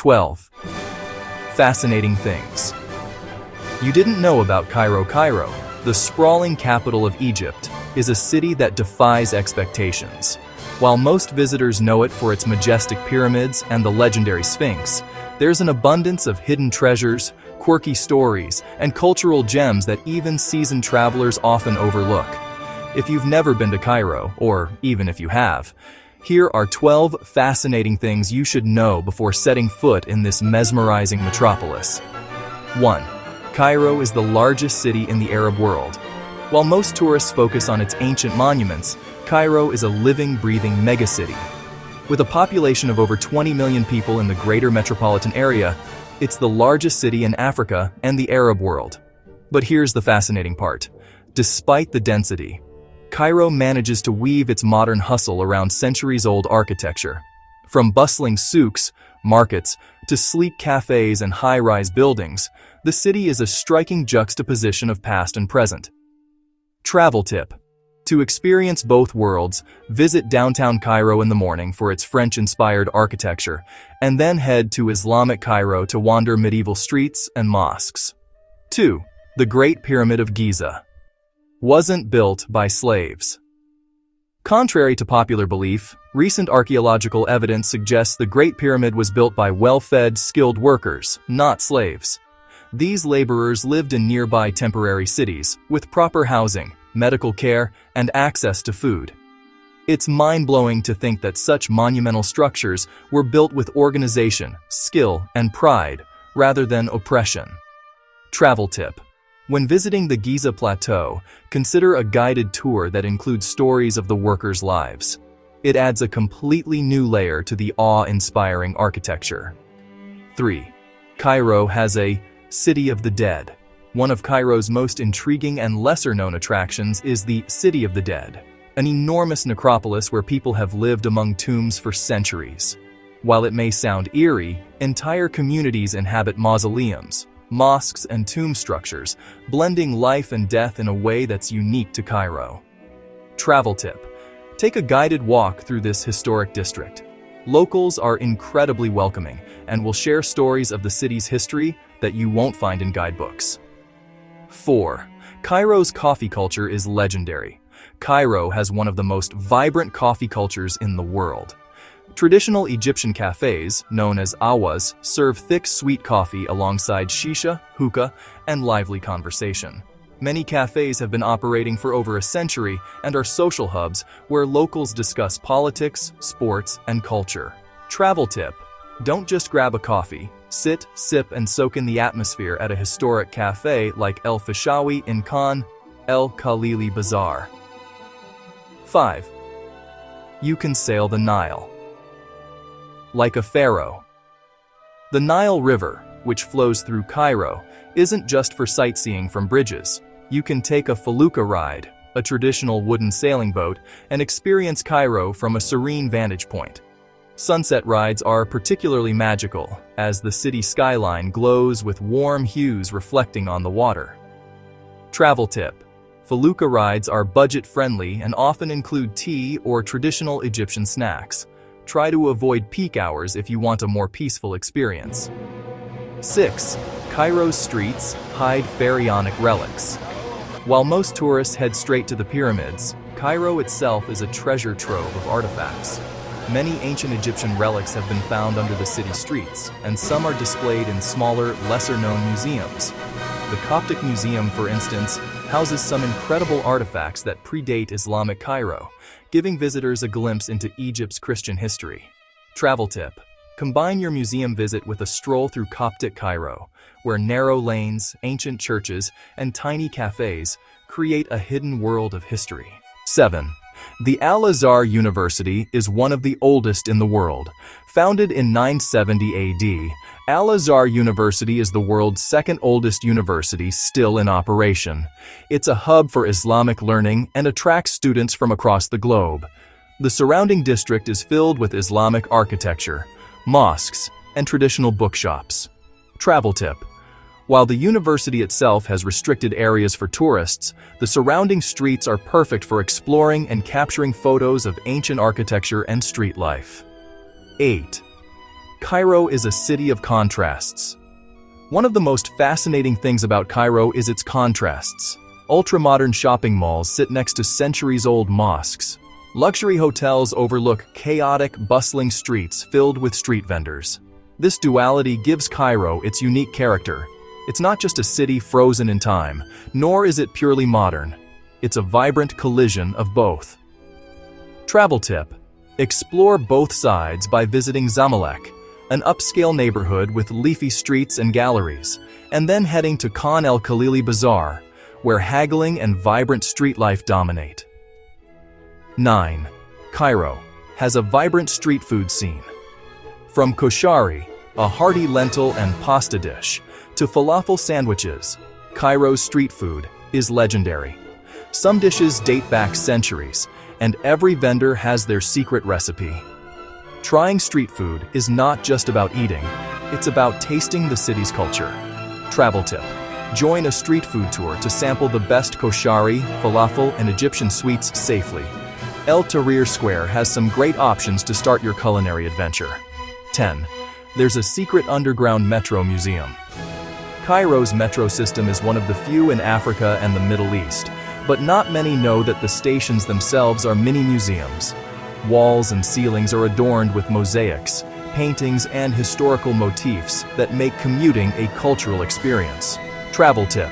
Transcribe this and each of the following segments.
12. Fascinating things you didn't know about Cairo. Cairo, the sprawling capital of Egypt, is a city that defies expectations. While most visitors know it for its majestic pyramids and the legendary Sphinx, there's an abundance of hidden treasures, quirky stories, and cultural gems that even seasoned travelers often overlook. If you've never been to Cairo, or even if you have, here are 12 fascinating things you should know before setting foot in this mesmerizing metropolis. 1. Cairo is the largest city in the Arab world. While most tourists focus on its ancient monuments, Cairo is a living, breathing megacity. With a population of over 20 million people in the greater metropolitan area, it's the largest city in Africa and the Arab world. But here's the fascinating part. Despite the density, Cairo manages to weave its modern hustle around centuries-old architecture. From bustling souks, markets, to sleek cafes and high-rise buildings, the city is a striking juxtaposition of past and present. Travel tip. To experience both worlds, visit downtown Cairo in the morning for its French-inspired architecture, and then head to Islamic Cairo to wander medieval streets and mosques. 2. The Great Pyramid of Giza wasn't built by slaves. Contrary to popular belief, recent archaeological evidence suggests the Great Pyramid was built by well-fed, skilled workers, not slaves. These laborers lived in nearby temporary cities, with proper housing, medical care, and access to food. It's mind-blowing to think that such monumental structures were built with organization, skill, and pride, rather than oppression. Travel tip. When visiting the Giza Plateau, consider a guided tour that includes stories of the workers' lives. It adds a completely new layer to the awe-inspiring architecture. 3. Cairo has a City of the Dead. One of Cairo's most intriguing and lesser-known attractions is the City of the Dead, an enormous necropolis where people have lived among tombs for centuries. While it may sound eerie, entire communities inhabit mausoleums, mosques, and tomb structures, blending life and death in a way that's unique to Cairo. Travel tip. Take a guided walk through this historic district. Locals are incredibly welcoming and will share stories of the city's history that you won't find in guidebooks. 4. Cairo's coffee culture is legendary. Cairo has one of the most vibrant coffee cultures in the world. Traditional Egyptian cafes, known as awas, serve thick, sweet coffee alongside shisha, hookah, and lively conversation. Many cafes have been operating for over a century and are social hubs where locals discuss politics, sports, and culture. Travel tip. Don't just grab a coffee. Sit, sip, and soak in the atmosphere at a historic cafe like El Fishawi in Khan, El Khalili Bazaar. 5. You can sail the Nile like a pharaoh. The Nile River, which flows through Cairo, isn't just for sightseeing from bridges. You can take a felucca ride, a traditional wooden sailing boat, and experience Cairo from a serene vantage point. Sunset rides are particularly magical, as the city skyline glows with warm hues reflecting on the water. Travel tip. Felucca rides are budget-friendly and often include tea or traditional Egyptian snacks. Try to avoid peak hours if you want a more peaceful experience. 6. Cairo's streets hide pharaonic relics. While most tourists head straight to the pyramids, Cairo itself is a treasure trove of artifacts. Many ancient Egyptian relics have been found under the city streets, and some are displayed in smaller, lesser-known museums. The Coptic Museum, for instance, houses some incredible artifacts that predate Islamic Cairo, giving visitors a glimpse into Egypt's Christian history. Travel tip. Combine your museum visit with a stroll through Coptic Cairo, where narrow lanes, ancient churches, and tiny cafes create a hidden world of history. 7. The Al-Azhar University is one of the oldest in the world. Founded in 970 AD, Al-Azhar University is the world's second oldest university still in operation. It's a hub for Islamic learning and attracts students from across the globe. The surrounding district is filled with Islamic architecture, mosques, and traditional bookshops. Travel tip. While the university itself has restricted areas for tourists, the surrounding streets are perfect for exploring and capturing photos of ancient architecture and street life. 8. Cairo is a city of contrasts. One of the most fascinating things about Cairo is its contrasts. Ultra-modern shopping malls sit next to centuries-old mosques. Luxury hotels overlook chaotic, bustling streets filled with street vendors. This duality gives Cairo its unique character. It's not just a city frozen in time, nor is it purely modern. It's a vibrant collision of both. Travel tip: explore both sides by visiting Zamalek, an upscale neighborhood with leafy streets and galleries, and then heading to Khan el-Khalili Bazaar, where haggling and vibrant street life dominate. 9. Cairo has a vibrant street food scene. From koshari, a hearty lentil and pasta dish, to falafel sandwiches, Cairo's street food is legendary. Some dishes date back centuries, and every vendor has their secret recipe. Trying street food is not just about eating, it's about tasting the city's culture. Travel tip: join a street food tour to sample the best koshari, falafel, and Egyptian sweets safely. El Tahrir Square has some great options to start your culinary adventure. 10. There's a secret underground metro museum. Cairo's metro system is one of the few in Africa and the Middle East, but not many know that the stations themselves are mini museums. Walls and ceilings are adorned with mosaics, paintings, and historical motifs that make commuting a cultural experience. Travel tip: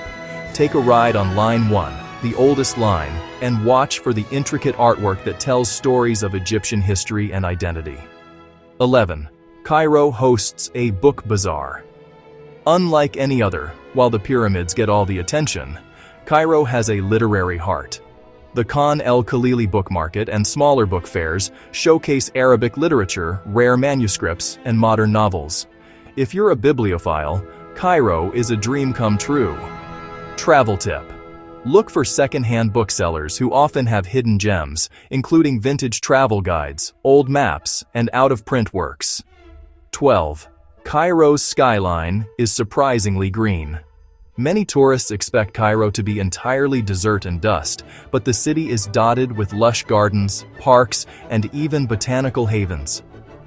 take a ride on Line 1, the oldest line, and watch for the intricate artwork that tells stories of Egyptian history and identity. 11. Cairo hosts a book bazaar. Unlike any other, while the pyramids get all the attention, Cairo has a literary heart. The Khan el-Khalili book market and smaller book fairs showcase Arabic literature, rare manuscripts, and modern novels. If you're a bibliophile, Cairo is a dream come true. Travel tip: look for second-hand booksellers who often have hidden gems, including vintage travel guides, old maps, and out-of-print works. 12. Cairo's skyline is surprisingly green. Many tourists expect Cairo to be entirely desert and dust, but the city is dotted with lush gardens, parks, and even botanical havens.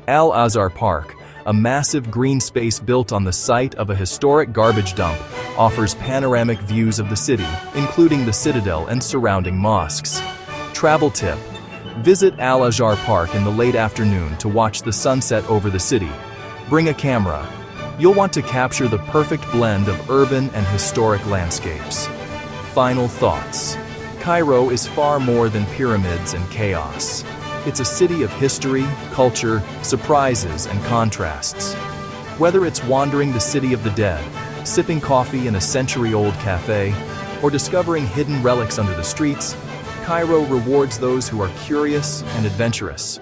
Al-Azhar Park, a massive green space built on the site of a historic garbage dump, offers panoramic views of the city, including the citadel and surrounding mosques. Travel tip: visit Al-Azhar Park in the late afternoon to watch the sunset over the city. Bring a camera. You'll want to capture the perfect blend of urban and historic landscapes. Final thoughts: Cairo is far more than pyramids and chaos. It's a city of history, culture, surprises, and contrasts. Whether it's wandering the city of the dead, sipping coffee in a century-old cafe, or discovering hidden relics under the streets, Cairo rewards those who are curious and adventurous.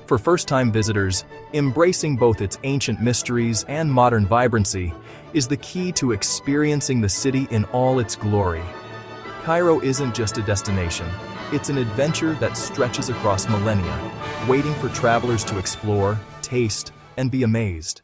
For first-time visitors, embracing both its ancient mysteries and modern vibrancy is the key to experiencing the city in all its glory. Cairo isn't just a destination, it's an adventure that stretches across millennia, waiting for travelers to explore, taste, and be amazed.